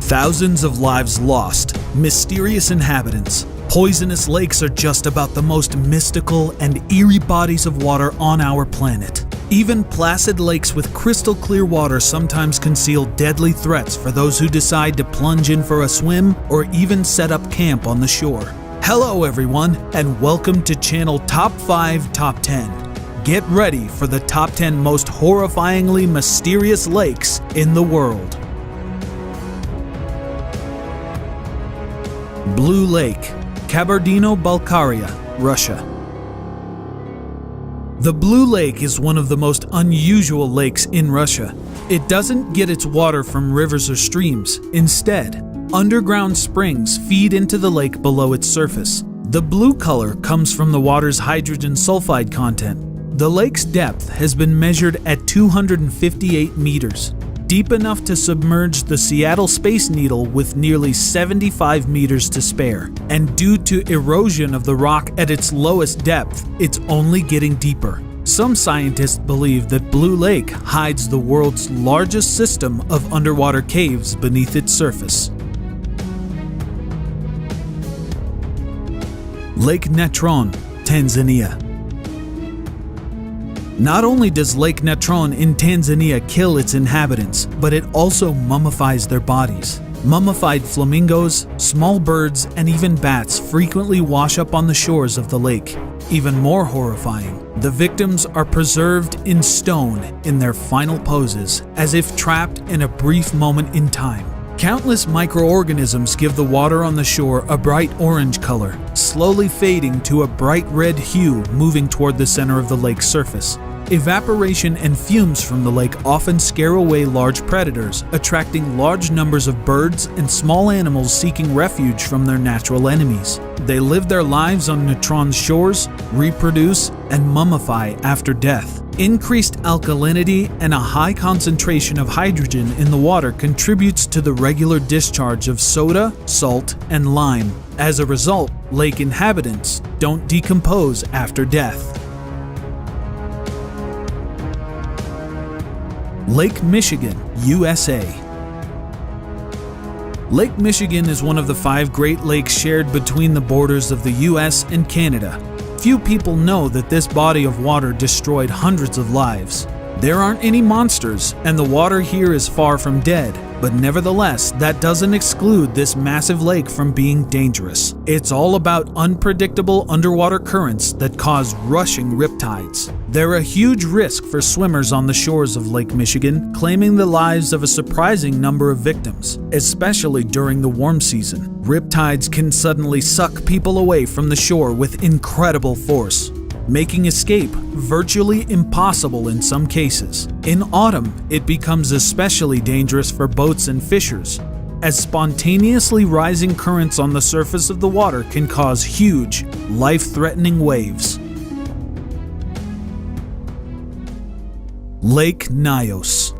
Thousands of lives lost, mysterious inhabitants. Poisonous lakes are just about the most mystical and eerie bodies of water on our planet. Even placid lakes with crystal clear water sometimes conceal deadly threats for those who decide to plunge in for a swim or even set up camp on the shore. Hello everyone, and welcome to Channel Top 5 Top 10. Get ready for the top 10 most horrifyingly mysterious lakes in the world. Blue Lake, Kabardino-Balkaria, Russia. The Blue Lake is one of the most unusual lakes in Russia. It doesn't get its water from rivers or streams. Instead, underground springs feed into the lake below its surface. The blue color comes from the water's hydrogen sulfide content. The lake's depth has been measured at 258 meters, deep enough to submerge the Seattle Space Needle with nearly 75 meters to spare. And due to erosion of the rock at its lowest depth, it's only getting deeper. Some scientists believe that Blue Lake hides the world's largest system of underwater caves beneath its surface. Lake Natron, Tanzania. Not only does Lake Natron in Tanzania kill its inhabitants, but it also mummifies their bodies. Mummified flamingos, small birds, and even bats frequently wash up on the shores of the lake. Even more horrifying, the victims are preserved in stone in their final poses, as if trapped in a brief moment in time. Countless microorganisms give the water on the shore a bright orange color, slowly fading to a bright red hue moving toward the center of the lake's surface. Evaporation and fumes from the lake often scare away large predators, attracting large numbers of birds and small animals seeking refuge from their natural enemies. They live their lives on Natron's shores, reproduce, and mummify after death. Increased alkalinity and a high concentration of hydrogen in the water contributes to the regular discharge of soda, salt, and lime. As a result, lake inhabitants don't decompose after death. Lake Michigan, USA. Lake Michigan is one of the 5 Great Lakes shared between the borders of the US and Canada. Few people know that this body of water destroyed hundreds of lives. There aren't any monsters, and the water here is far from dead, but nevertheless, that doesn't exclude this massive lake from being dangerous. It's all about unpredictable underwater currents that cause rushing riptides. They're a huge risk for swimmers on the shores of Lake Michigan, claiming the lives of a surprising number of victims, especially during the warm season. Riptides can suddenly suck people away from the shore with incredible force, making escape virtually impossible in some cases. In autumn, it becomes especially dangerous for boats and fishers, as spontaneously rising currents on the surface of the water can cause huge, life-threatening waves. Lake Nyos.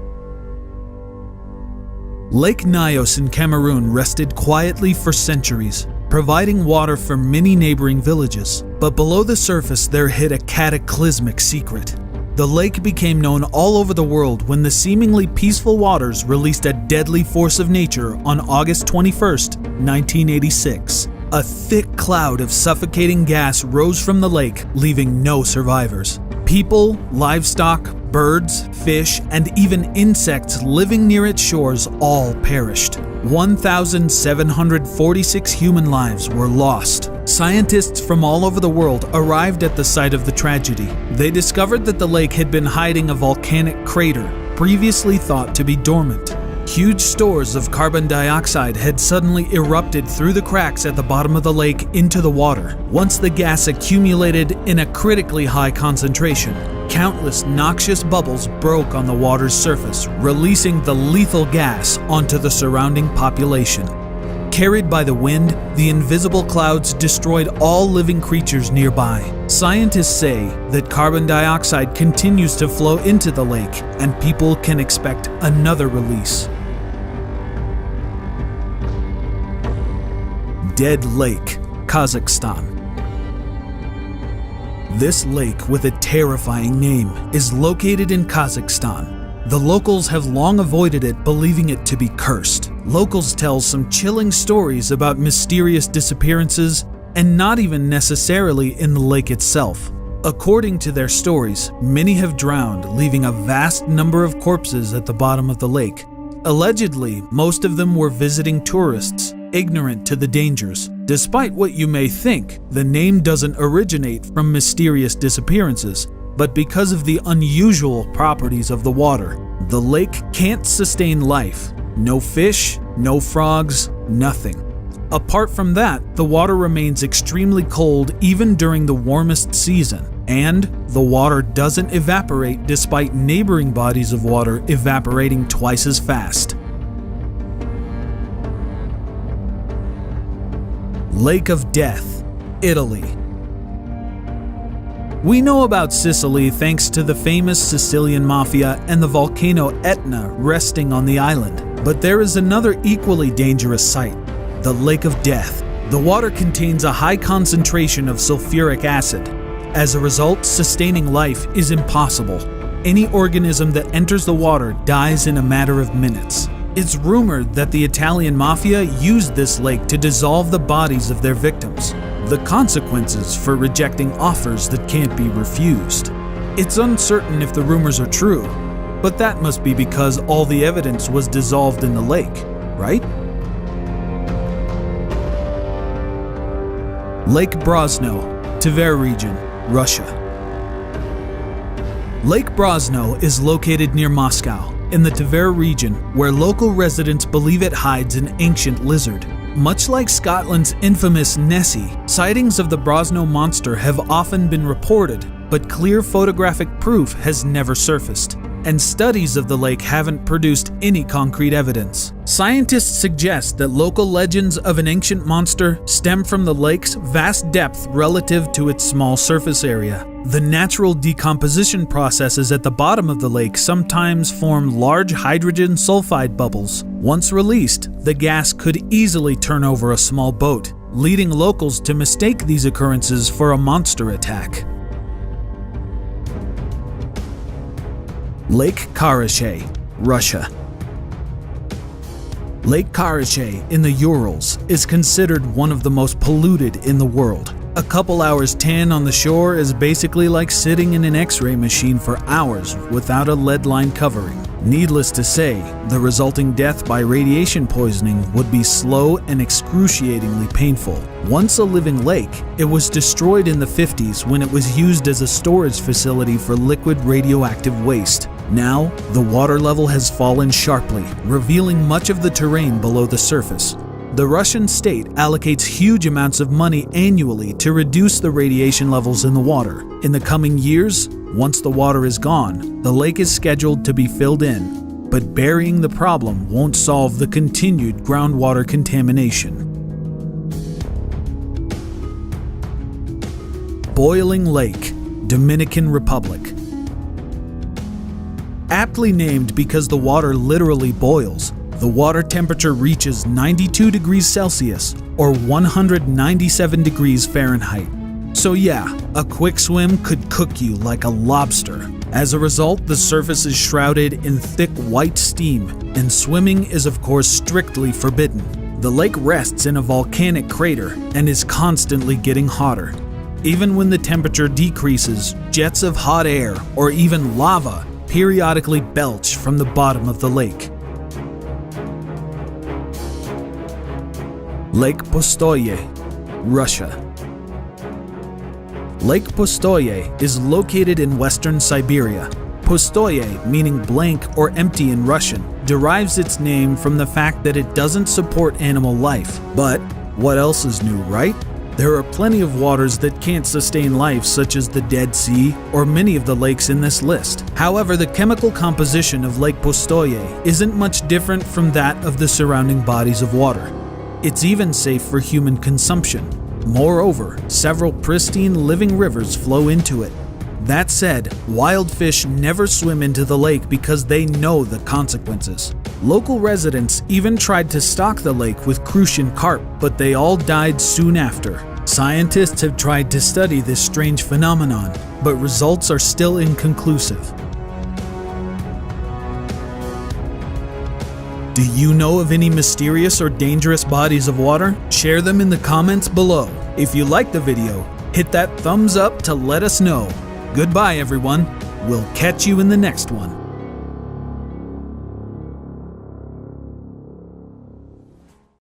Lake Nyos in Cameroon rested quietly for centuries, providing water for many neighboring villages. But below the surface there hid a cataclysmic secret. The lake became known all over the world when the seemingly peaceful waters released a deadly force of nature on August 21st, 1986. A thick cloud of suffocating gas rose from the lake, leaving no survivors. People, livestock, birds, fish, and even insects living near its shores all perished. 1,746 human lives were lost. Scientists from all over the world arrived at the site of the tragedy. They discovered that the lake had been hiding a volcanic crater, previously thought to be dormant. Huge stores of carbon dioxide had suddenly erupted through the cracks at the bottom of the lake into the water. Once the gas accumulated in a critically high concentration, countless noxious bubbles broke on the water's surface, releasing the lethal gas onto the surrounding population. Carried by the wind, the invisible clouds destroyed all living creatures nearby. Scientists say that carbon dioxide continues to flow into the lake, and people can expect another release. Dead Lake, Kazakhstan. This lake, with a terrifying name, is located in Kazakhstan. The locals have long avoided it, believing it to be cursed. Locals tell some chilling stories about mysterious disappearances, and not even necessarily in the lake itself. According to their stories, many have drowned, leaving a vast number of corpses at the bottom of the lake. Allegedly, most of them were visiting tourists, ignorant to the dangers. Despite what you may think, the name doesn't originate from mysterious disappearances, but because of the unusual properties of the water. The lake can't sustain life. No fish, no frogs, nothing. Apart from that, the water remains extremely cold even during the warmest season, and the water doesn't evaporate despite neighboring bodies of water evaporating twice as fast. Lake of Death, Italy. We know about Sicily thanks to the famous Sicilian mafia and the volcano Etna resting on the island. But there is another equally dangerous site, the Lake of Death. The water contains a high concentration of sulfuric acid. As a result, sustaining life is impossible. Any organism that enters the water dies in a matter of minutes. It's rumored that the Italian mafia used this lake to dissolve the bodies of their victims. The consequences for rejecting offers that can't be refused. It's uncertain if the rumors are true, but that must be because all the evidence was dissolved in the lake, right? Lake Brosno, Tver region, Russia. Lake Brosno is located near Moscow, in the Tver region, where local residents believe it hides an ancient lizard. Much like Scotland's infamous Nessie, sightings of the Brosno monster have often been reported, but clear photographic proof has never surfaced, and studies of the lake haven't produced any concrete evidence. Scientists suggest that local legends of an ancient monster stem from the lake's vast depth relative to its small surface area. The natural decomposition processes at the bottom of the lake sometimes form large hydrogen sulfide bubbles. Once released, the gas could easily turn over a small boat, leading locals to mistake these occurrences for a monster attack. Lake Karachay, Russia. Lake Karachay in the Urals is considered one of the most polluted in the world. A couple hours tan on the shore is basically like sitting in an X-ray machine for hours without a lead line covering. Needless to say, the resulting death by radiation poisoning would be slow and excruciatingly painful. Once a living lake, it was destroyed in the 50s when it was used as a storage facility for liquid radioactive waste. Now, the water level has fallen sharply, revealing much of the terrain below the surface. The Russian state allocates huge amounts of money annually to reduce the radiation levels in the water. In the coming years, once the water is gone, the lake is scheduled to be filled in, but burying the problem won't solve the continued groundwater contamination. Boiling Lake, Dominican Republic. Aptly named because the water literally boils, the water temperature reaches 92 degrees Celsius or 197 degrees Fahrenheit. So yeah, a quick swim could cook you like a lobster. As a result, the surface is shrouded in thick white steam, and swimming is of course strictly forbidden. The lake rests in a volcanic crater and is constantly getting hotter. Even when the temperature decreases, jets of hot air or even lava periodically belch from the bottom of the lake. Lake Pustoye, Russia. Lake Pustoye is located in western Siberia. Pustoye, meaning blank or empty in Russian, derives its name from the fact that it doesn't support animal life. But what else is new, right? There are plenty of waters that can't sustain life, such as the Dead Sea or many of the lakes in this list. However, the chemical composition of Lake Pustoye isn't much different from that of the surrounding bodies of water. It's even safe for human consumption. Moreover, several pristine living rivers flow into it. That said, wild fish never swim into the lake because they know the consequences. Local residents even tried to stock the lake with crucian carp, but they all died soon after. Scientists have tried to study this strange phenomenon, but results are still inconclusive. Do you know of any mysterious or dangerous bodies of water? Share them in the comments below. If you liked the video, hit that thumbs up to let us know. Goodbye everyone. We'll catch you in the next one.